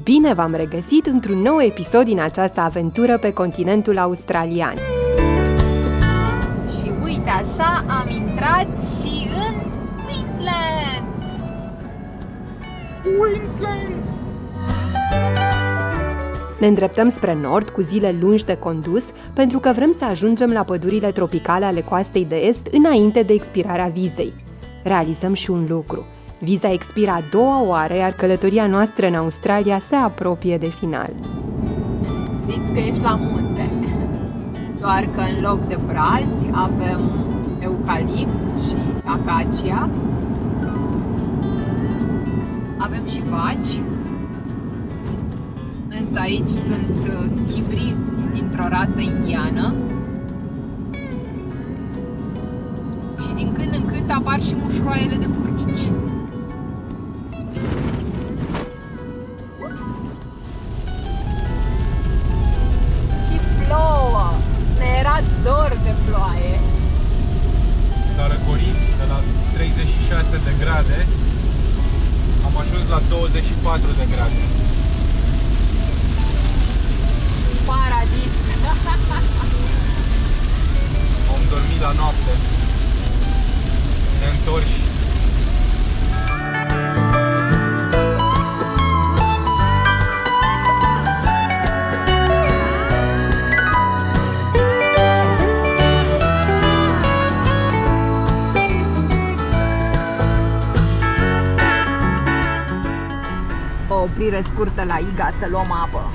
Bine v-am regăsit într-un nou episod din această aventură pe continentul australian. Și uite așa am intrat și în Queensland! Ne îndreptăm spre nord cu zile lungi de condus pentru că vrem să ajungem la pădurile tropicale ale coastei de est înainte de expirarea vizei. Realizăm și un lucru. Viza expiră a doua oară, iar călătoria noastră în Australia se apropie de final. Zici că ești la munte, doar că în loc de brazi avem eucalipt și acacia. Avem și vaci, însă aici sunt hibrizi dintr-o rasă indiană. Și din când în când apar și mușroaiele de furnici. Ups! Și plouă! Ne era dor de ploaie. S-a răcorit de la 36 de grade, am ajuns la 24 de grade. Paradis! Am dormit la noapte. Ne întorci. O oprire scurtă la Iga să luăm apă.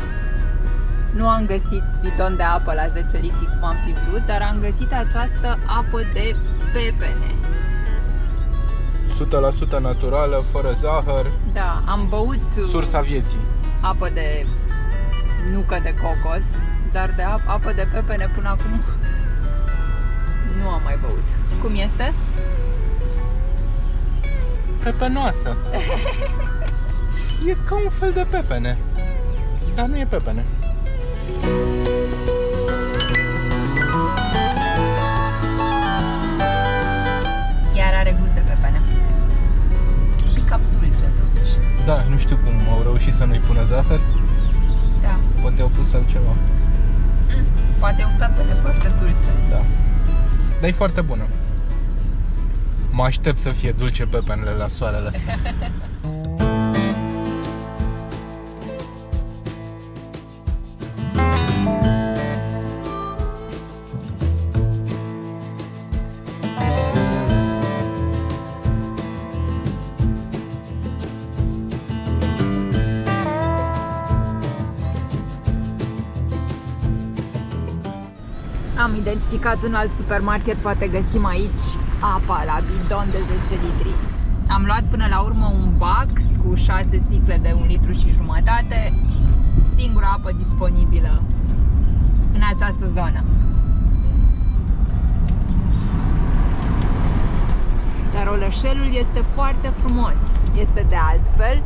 Nu am găsit bidon de apă la 10 litri cum am fi vrut, dar am găsit această apă de pepene. 100% naturală, fără zahăr. Da, am băut Sursa vieții. apă de nucă de cocos, dar de apă de pepene până acum nu am mai băut. Cum este? Pepenoasă. E ca un fel de pepene, dar nu e pepene. Chiar are gust de pepene. Un pic cam dulce totuși. Da, nu știu cum au reușit să nu-i pună zahăr. Da. Poate au pus altceva. Poate un pepene foarte dulce. Da. Dar e foarte bună. Mă aștept să fie dulce pepenele la soarele ăsta. Am identificat un alt supermarket, poate găsim aici apa la bidon de 10 litri. Am luat până la urmă un box cu 6 sticle de 1,5 litri. Singura apă disponibilă în această zonă. Dar orășelul este foarte frumos. Este de altfel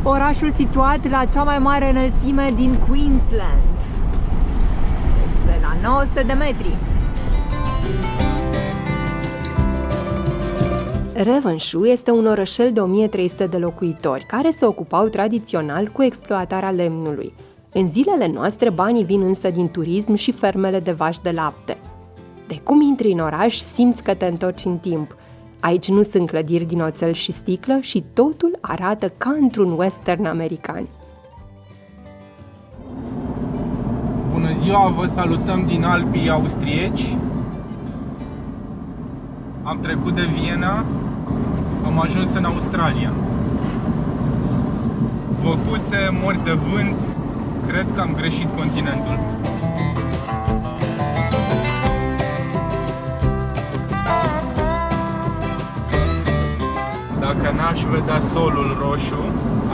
orașul situat la cea mai mare înălțime din Queensland. De la 900 de metri. Ravenshoe este un orășel de 1300 de locuitori, care se ocupau tradițional cu exploatarea lemnului. În zilele noastre, banii vin însă din turism și fermele de vaci de lapte. De cum intri în oraș, simți că te întorci în timp. Aici nu sunt clădiri din oțel și sticlă și totul arată ca într-un western american. Bună ziua, vă salutăm din Alpii austrieci. Am trecut de Viena, am ajuns în Australia. Făcuțe, mori de vânt, cred că am greșit continentul. Dacă n-aș vedea solul roșu,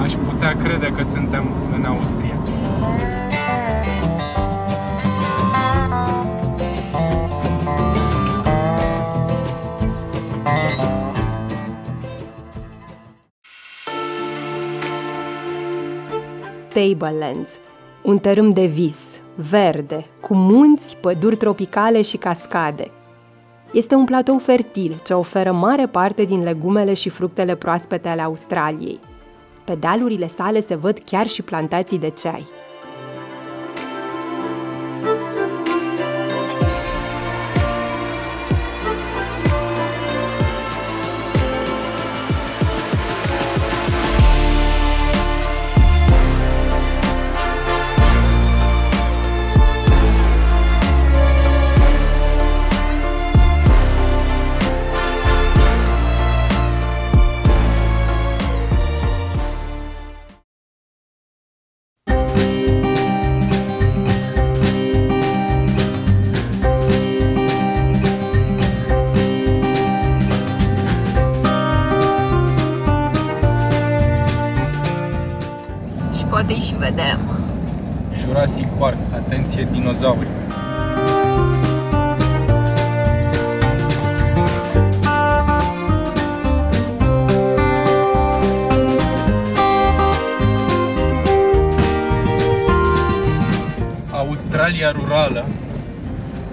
aș putea crede că suntem în Austria. Tablelands, un tărâm de vis, verde, cu munți, păduri tropicale și cascade. Este un platou fertil ce oferă mare parte din legumele și fructele proaspete ale Australiei. Pe dealurile sale se văd chiar și plantații de ceai. Poate și vedem. Jurassic Park, atenție, dinozauri. Australia rurală,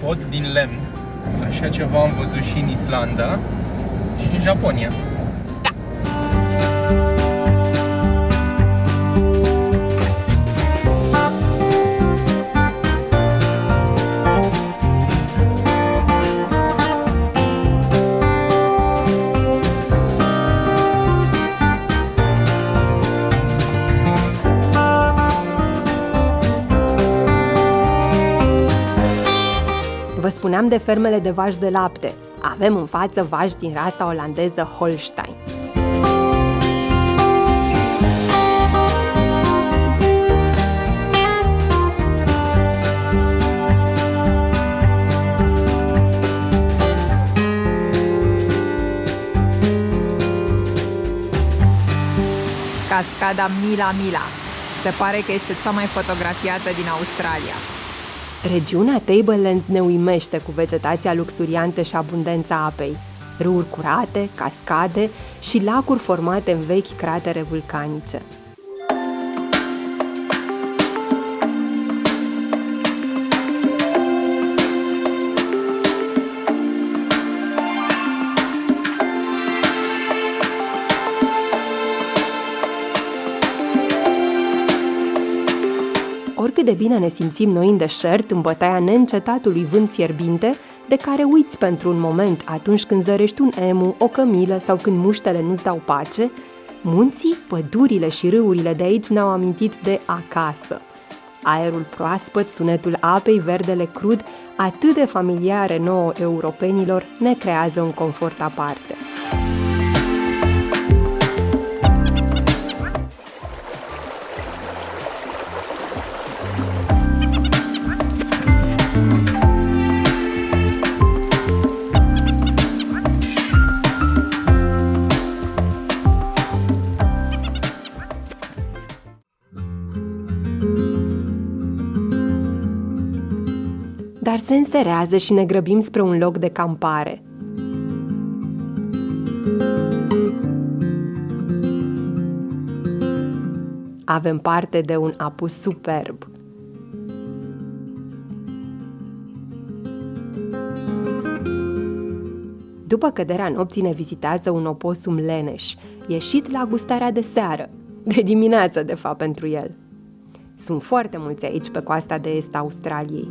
pod din lemn. Așa ceva am văzut și în Islanda și în Japonia. Vă spuneam de fermele de vaci de lapte. Avem în față vaci din rasa olandeză Holstein. Cascada Mila Mila. Se pare că este cea mai fotografiată din Australia. Regiunea Tablelands ne uimește cu vegetația luxuriantă și abundența apei, râuri curate, cascade și lacuri formate în vechi cratere vulcanice. Oricât de bine ne simțim noi în deșert, în bătaia neîncetatului vânt fierbinte, de care uiți pentru un moment atunci când zărești un emu, o cămilă sau când muștele nu-ți dau pace, munții, pădurile și râurile de aici ne-au amintit de acasă. Aerul proaspăt, sunetul apei, verdele crud, atât de familiare nouă europenilor, ne creează un confort aparte. Dar se înserează și ne grăbim spre un loc de campare. Avem parte de un apus superb. După căderea nopții ne vizitează un oposum leneș, ieșit la gustarea de seară, de dimineață de fapt pentru el. Sunt foarte mulți aici pe coasta de est a Australiei.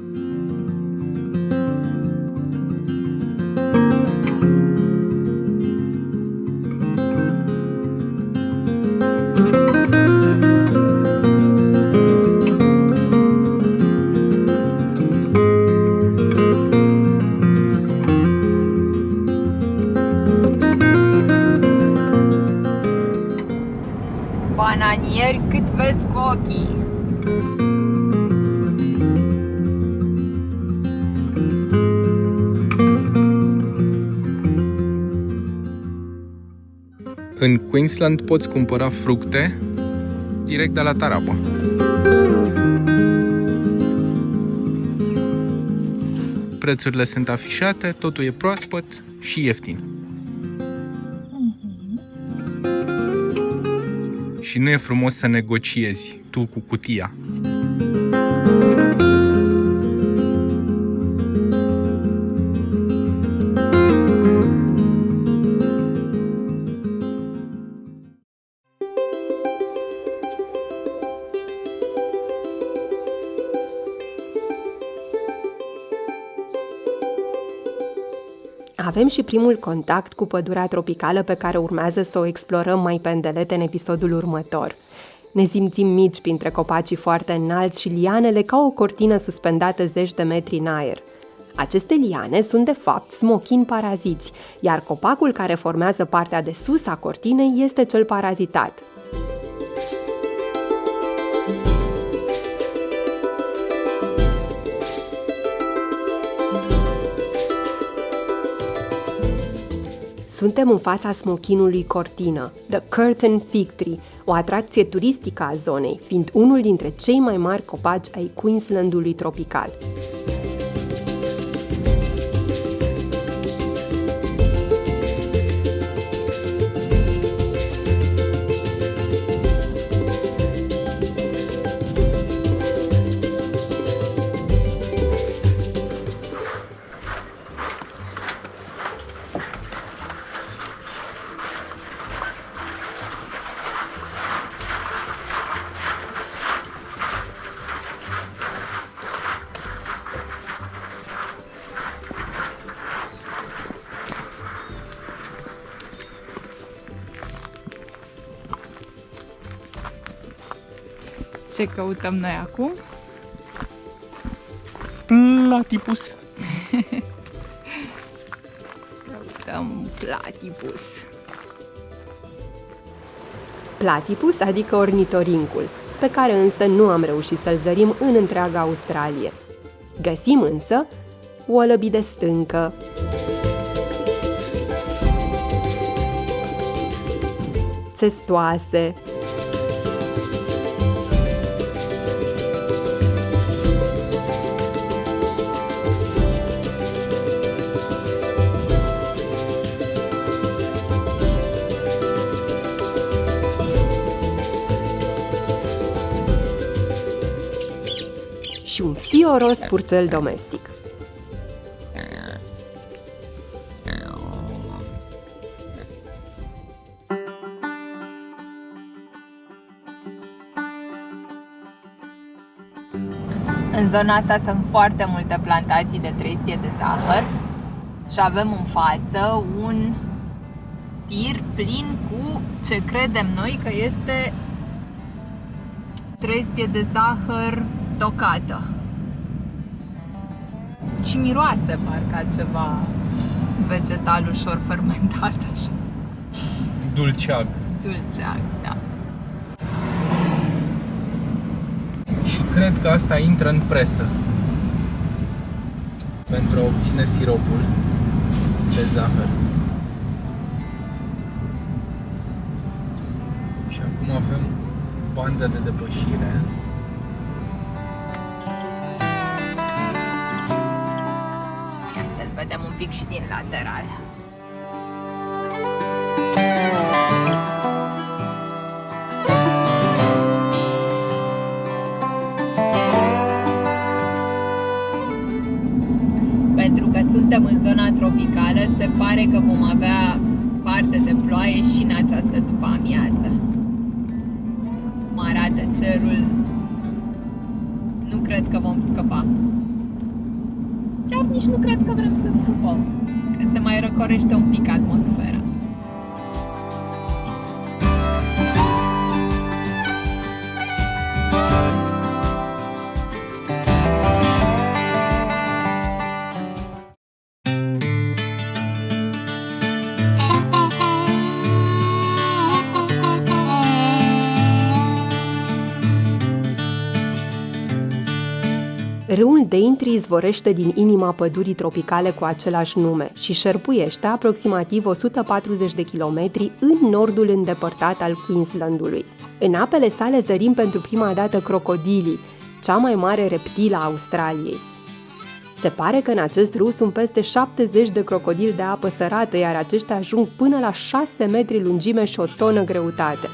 Bananieri cât vezi cu ochii. În Queensland poți cumpăra fructe direct de la tarabă. Prețurile sunt afișate, totul e proaspăt și ieftin. Și nu e frumos să negociezi tu cu cutia. Avem și primul contact cu pădurea tropicală pe care urmează să o explorăm mai pe îndelete în episodul următor. Ne simțim mici printre copacii foarte înalți și lianele ca o cortină suspendată zeci de metri în aer. Aceste liane sunt de fapt smochini paraziți, iar copacul care formează partea de sus a cortinei este cel parazitat. Suntem în fața smochinului cortină, The Curtain Fig Tree, o atracție turistică a zonei, fiind unul dintre cei mai mari copaci ai Queenslandului tropical. Ce căutăm noi acum? Platypus. Căutăm platypus. Platypus, adică ornitorincul, pe care însă nu am reușit să-l zărim în întreaga Australie. Găsim însă wallaby de stâncă, țestoase, și un fioros purcel domestic. În zona asta sunt foarte multe plantații de trestie de zahăr și avem în față un tir plin cu ce credem noi că este trestie de zahăr tocată. Și miroase parcă ceva vegetal ușor fermentat așa. Dulceag. Dulceag, da. Și cred că asta intră în presă pentru a obține siropul de zahăr. Și acum avem bandă de depășire. Ia să-l vedem un pic și din lateral. Pentru că suntem în zona tropicală, se pare că vom avea parte de ploaie și în această după-amiază. Cum arată cerul, nu cred că vom scăpa. Chiar nici nu cred că vrem să scăpăm, că se mai răcorește un pic atmosfera. Râul Daintree izvorește din inima pădurii tropicale cu același nume și șerpuiește aproximativ 140 de kilometri în nordul îndepărtat al Queenslandului. În apele sale zărim pentru prima dată crocodilii, cea mai mare reptilă a Australiei. Se pare că în acest râu sunt peste 70 de crocodili de apă sărată, iar aceștia ajung până la 6 metri lungime și o tonă greutate.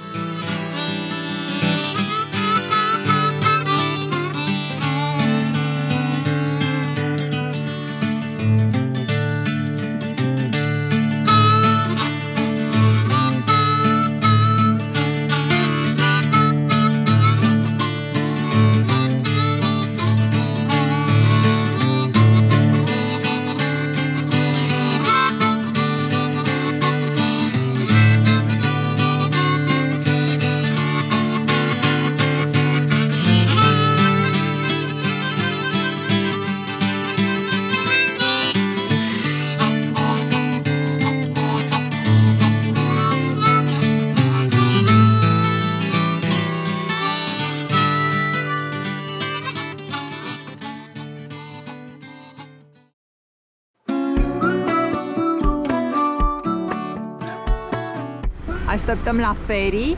Așteptăm la ferry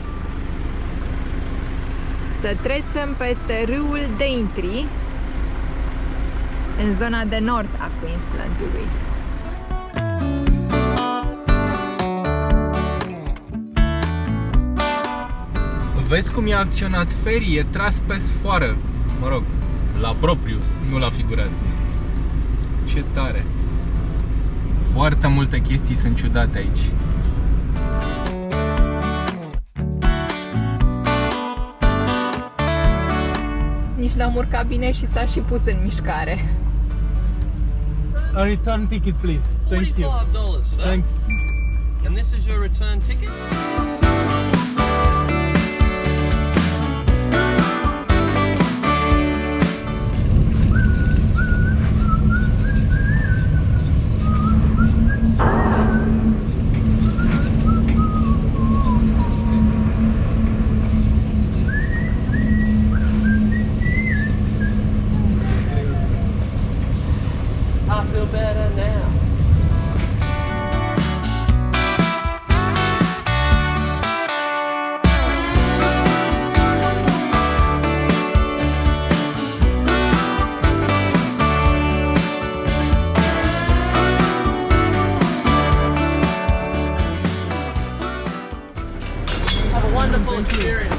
să trecem peste râul Daintree în zona de nord a Queenslandului. Vezi cum e acționat ferry? E tras pe sfoară. Mă rog, la propriu, nu la figurat. Ce tare! Foarte multe chestii sunt ciudate aici. Nici n-am urcat bine și s-a și pus în mișcare. A return ticket, please. Thank you. $45, sir. Thanks. And this is your return ticket? I feel better now. Have a wonderful experience.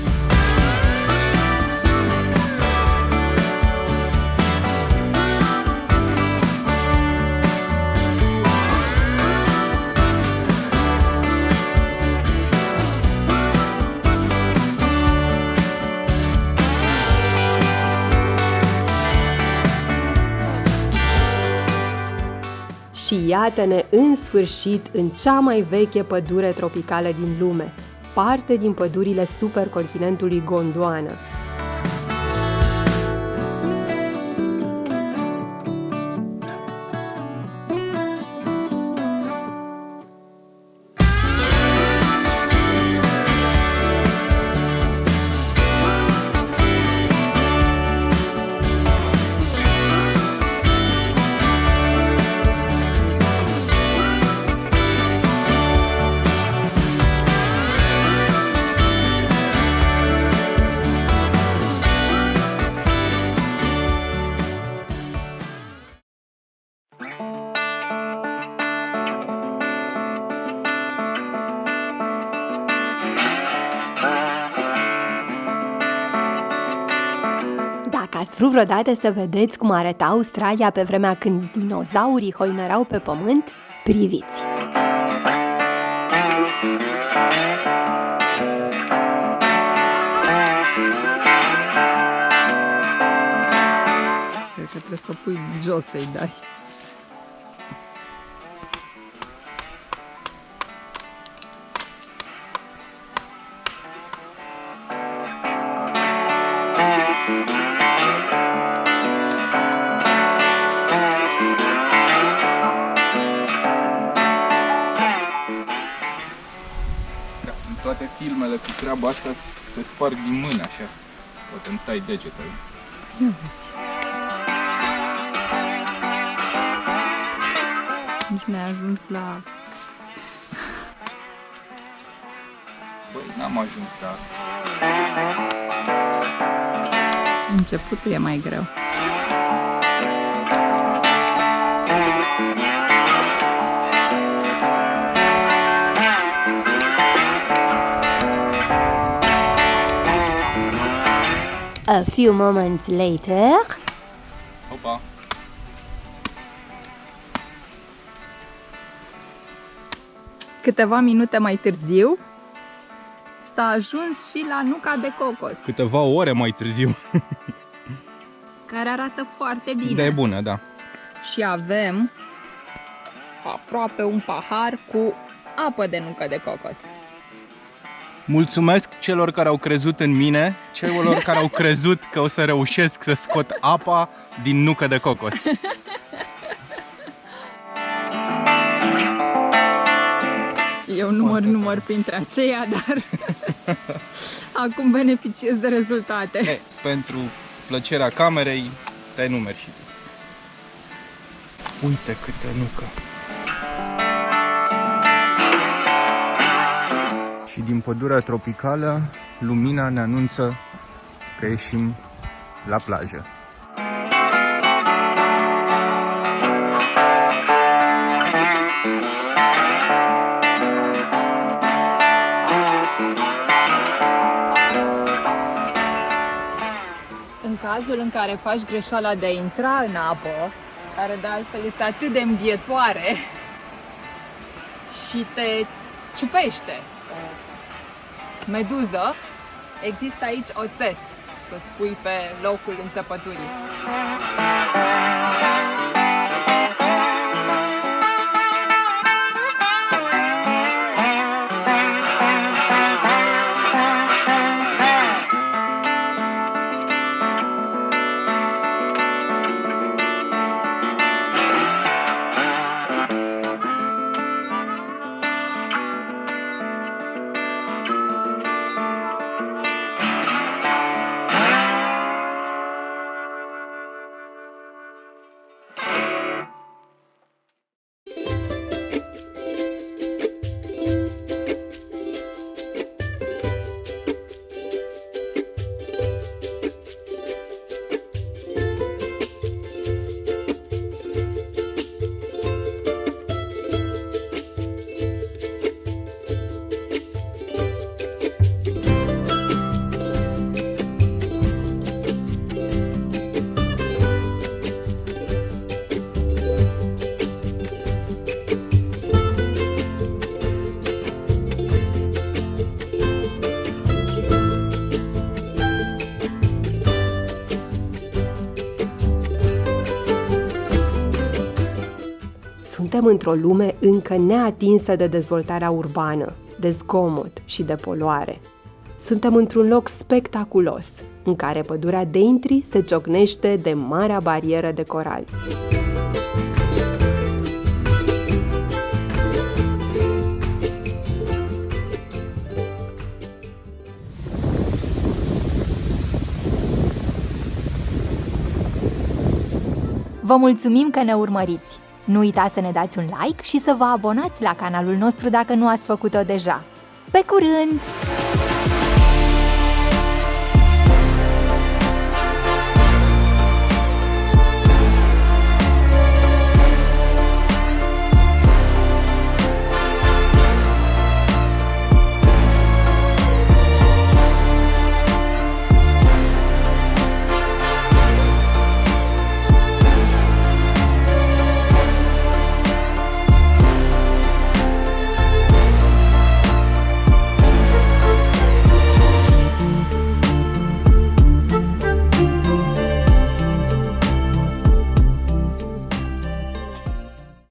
Și iată-ne în sfârșit în cea mai veche pădure tropicală din lume, parte din pădurile supercontinentului Gondwana. Dacă ați vrut vreodată să vedeți cum arăta Australia pe vremea când dinozaurii hoinărau pe pământ, priviți! Cred că trebuie să o pui jos să-i dai. Da, în toate filmele cu treaba asta se sparg din mână așa. Poate îmi tai degetul. Nici n-ai ajuns la... Băi, n-am ajuns la... Începutul e mai greu. A few moments later... Opa! Câteva minute mai târziu s-a ajuns și la nuca de cocos, Câteva ore mai târziu. care arată foarte bine. Da, e bună, da. Și avem aproape un pahar cu apă de nucă de cocos. Mulțumesc celor care au crezut în mine, celor care au crezut că o să reușesc să scot apa din nucă de cocos. Eu număr printre aceia, dar acum beneficiez de rezultate. Pentru plăcerea camerei, te numeri și tu. Uite câtă nucă! Și din pădurea tropicală, lumina ne anunță că ieșim la plajă. În cazul în care faci greșeala de a intra în apă, care de altfel este atât de îmbietoare și te ciupește o meduză, există aici oțet să spui pe locul înțepăturii. Suntem într-o lume încă neatinsă de dezvoltarea urbană, de zgomot și de poluare. Suntem într-un loc spectaculos, în care pădurea Daintree se ciocnește de marea barieră de corali. Vă mulțumim că ne urmăriți! Nu uitați să ne dați un like și să vă abonați la canalul nostru dacă nu ați făcut-o deja. Pe curând!